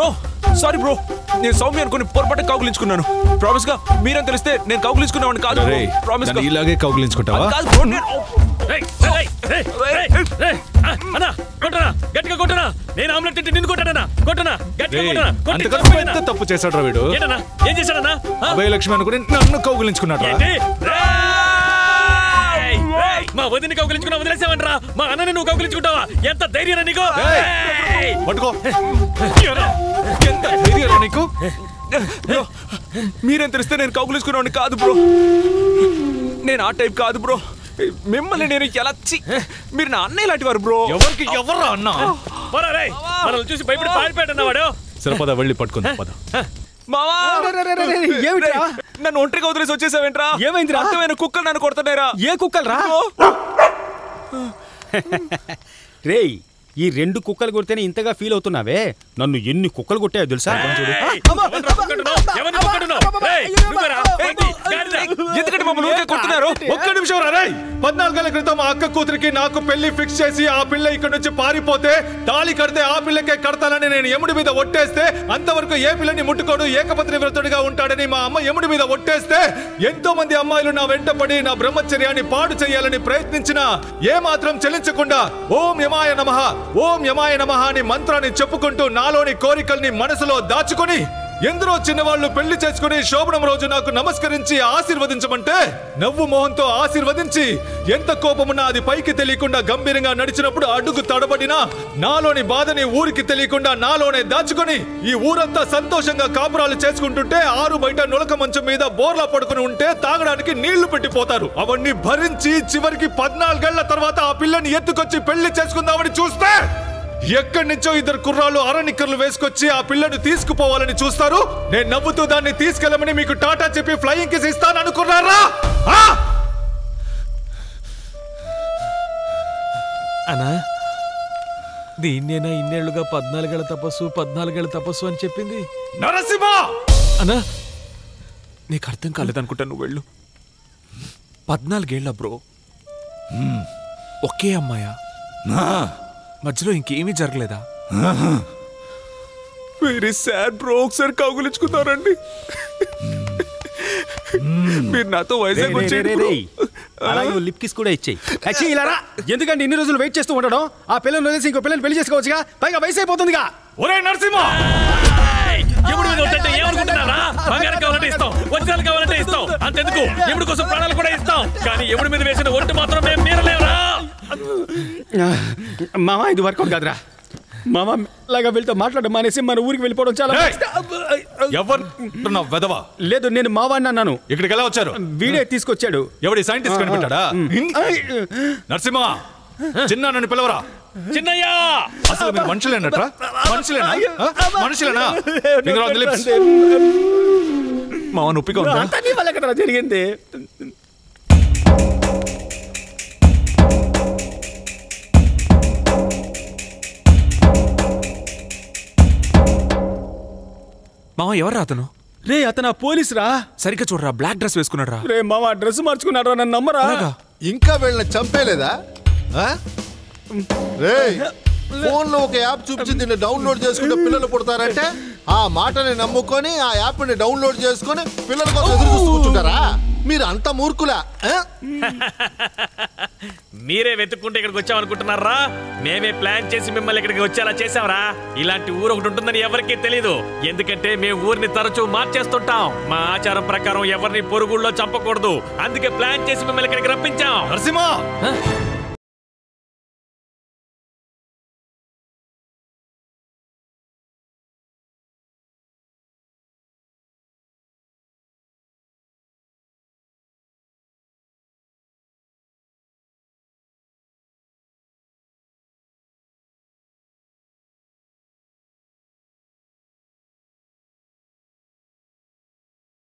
Bro sorry bro, నేను సౌమ్య అనుకుని పొరపాటు కౌగులించుకున్నాను. ప్రామిస్ గా మీరని తెలిస్తే నేను కౌగులించుకున్నాను కాదు. ప్రామిస్ గా ఇలాగే కౌగులించుకుంటావా? గట్టిగా కొట్టనా? నేను ఆమ్లెట్ తింటే నిన్ను కొట్టానా? కొట్టనా? ఎంత తప్పు చేశాడు వీడు? ఏం చేశాడన్నా? అభయలక్ష్మి అనుకుని నన్ను కౌగులించుకున్నాడు. మా వదిని కౌగులించుకున్నా వదిలేసావంటరా? మా అన్నని నువ్వు కౌగులించుకుంటావా? ఎంత ధైర్యం నీకు? పట్టుకో. ఎంత ధైర్యం నీకు? మీరేం తెలిస్తే నేను కౌగులించుకున్నాను కాదు బ్రో. నేను ఆ టైప్ కాదు బ్రో. మిమ్మల్ని నేను ఎలా మీరు నా అన్నయ్య లాంటి వారు బ్రో. ఎవరికి ఎవరు అన్నా? మనల్ని చూసి భయపడి పారిపోయాడన్నా వాడు. సరే పద వెళ్ళి పట్టుకుందా పద. నన్ను ఒంటరిగా వదిలేసి వచ్చేసావేంట్రా? ఏమైంది? అర్థమైన కుక్కలు నన్ను కొడుతున్నారా? ఏ కుక్కలు రా? రేయ్, ఈ 2 కుక్కలు కొడితేనే ఇంతగా ఫీల్ అవుతున్నావే. నన్ను ఎన్ని కుక్కలు కొట్టాయో తెలుసా? ఎందుకంటే మమ్మల్ని ఊరికే కొడుతున్నారు? ఒక్క నిమిషం రా. 14 ఏళ్ల క్రితం మా అక్క కూతురికి నాకు పెళ్లి ఫిక్స్ చేసి ఆ పిల్ల ఇక్కడ నుంచి పారిపోతే తాళి కడితే ఆ పిల్లకే కడతానని నేను యముడి మీద ఒట్టేస్తే, అంతవరకు ఏ పిల్లని ముట్టుకోడు ఏకపత్ని వ్రతుడిగా ఉంటాడని మా అమ్మ యముడి మీద ఒట్టేస్తే, ఎంతో మంది అమ్మాయిలు నా వెంట పడి నా బ్రహ్మచర్యాన్ని పాడు చేయాలని ప్రయత్నించినా ఏ మాత్రం చెల్లించకుండా ఓం యమాయ నమః ఓం యమాయ నమః అని మంత్రాన్ని చెప్పుకుంటూ నాలోని కోరికల్ని మనసులో దాచుకొని ఎందరో చిన్నవాళ్లు పెళ్లి చేసుకుని శోభనం రోజు నాకు నమస్కరించి ఆశీర్వదించమంటే నవ్వు మొహంతో ఆశీర్వదించి, ఎంత కోపమున్నా అది పైకి తెలియకుండా గంభీరంగా నడిచినప్పుడు అడుగు తడబడినా నాలోని బాధని ఊరికి తెలియకుండా నాలోనే దాచుకొని ఈ ఊరంతా సంతోషంగా కాపురాలు చేసుకుంటుంటే ఆరు బయట నులక మంచం మీద బోర్లా పడుకుని ఉంటే తాగడానికి నీళ్లు పెట్టిపోతారు. అవన్నీ భరించి చివరికి 14 ఏళ్ల తర్వాత ఆ పిల్లని ఎత్తుకొచ్చి పెళ్లి చేసుకుందామని చూస్తే ఎక్కడి నుంచో 2 కుర్రాళ్ళు అరనిక్కర్లు వేసుకొచ్చి ఆ పిల్లను తీసుకుపోవాలని చూస్తారు. నేను నవ్వుతూ దాన్ని తీసుకెళ్ళమని మీకు టాటా చెప్పి ఫ్లయింగ్ కిస్ ఇస్తాననుకున్నారా? అన్నా, దీన్నేనా ఇన్నేళ్లుగా 14 ఏళ్ల తపస్సు అని చెప్పింది? నరసింహ అన్నా, నీకు అర్థం కాలేదనుకుంటా. నువ్వు వెళ్ళు. 14 ఏళ్ళ బ్రో, ఒకే అమ్మాయా? మధ్యలో ఇంకేమీ జరగలేదా? Very sad bro. ఒకసారి కౌగులించుకున్నారండి. మీరు నాతో వైజాగ్ వచ్చేయండి. అలాగే లిప్ కిస్ కూడా ఇచ్చేయి. ఎందుకంటే ఇన్ని రోజులు వెయిట్ చేస్తూ ఉండడం? ఆ పిల్లని వదిలేసి ఇంకో పిల్లని పెళ్లి చేసుకోవచ్చుగా, పైగా వయసు అయిపోతుందిగా. ఒరే నరసింహ, ఎముడు మీద ఉంటే ఏమనుకుంటున్నారా? బంగారం కావాలంటే ఇస్తాం, వజ్రాలు కావాలంటే ఇస్తాం, అంతెందుకు ఎముడు కోసం ప్రాణాలు కూడా ఇస్తాం. కానీ ఎముడు మీద వేసిన ఒట్టు మాత్రం మేము మీరలేవురా. మామ, ఇది వర్కౌట్ కాదురా. మామ లాగా వీళ్ళతో మాట్లాడడం మానేసి మన ఊరికి వెళ్ళిపోవడం చాలా. ఎవరు వెదవా? లేదు, నేను మావాడిని అన్నాను. ఇక్కడికి ఎలా వచ్చారు? వీడే తీసుకొచ్చాడు. ఎవడి సైంటిస్ట్ కనిపెట్టాడా? నరసింహ, చిన్న నన్ను పిలవరా. చిన్నయ్యా, అసలు మీరు మనుషులేనట్రా? మనుషులేనా? మా నొప్పిగా ఉందా? జరిగింది. మామ ఎవరు అతను? రే, అతను పోలీస్ రా. సరిగ్గా చూడరా, బ్లాక్ డ్రెస్ వేసుకున్నాడు రా. రే మామ, డ్రెస్ మార్చుకున్నాడు రా. నన్ను నమ్మరా? ఇంకా వీళ్ళని చంపేలేదా? రే, ఫోన్ లో ఒక యాప్ చూపించి దీన్ని డౌన్లోడ్ చేసుకుంటే పిల్లలు పుడతారంటే ఆ మాటని నమ్ముకొని ఆ యాప్ ని డౌన్లోడ్ చేసుకుని పిల్లల కోసం ఎదురు చూస్తూ కూర్చుంటారా? మీరు అంత మూర్ఖులా? మీరే వెతుక్కుంటే ఇక్కడికి వచ్చామనుకుంటున్నారా? మేమే ప్లాన్ చేసి మిమ్మల్ని ఇక్కడికి వచ్చేలా చేసాంరా. ఇలాంటి ఊరు ఒకటి ఉంటుందని ఎవరికీ తెలీదు. ఎందుకంటే మేము ఊరిని తరచూ మార్చేస్తుంటాం. మా ఆచారం ప్రకారం ఎవరిని పొరుగుళ్ళో చంపకూడదు. అందుకే ప్లాన్ చేసి మిమ్మల్ని ఇక్కడికి రప్పించాం. నరసింహ,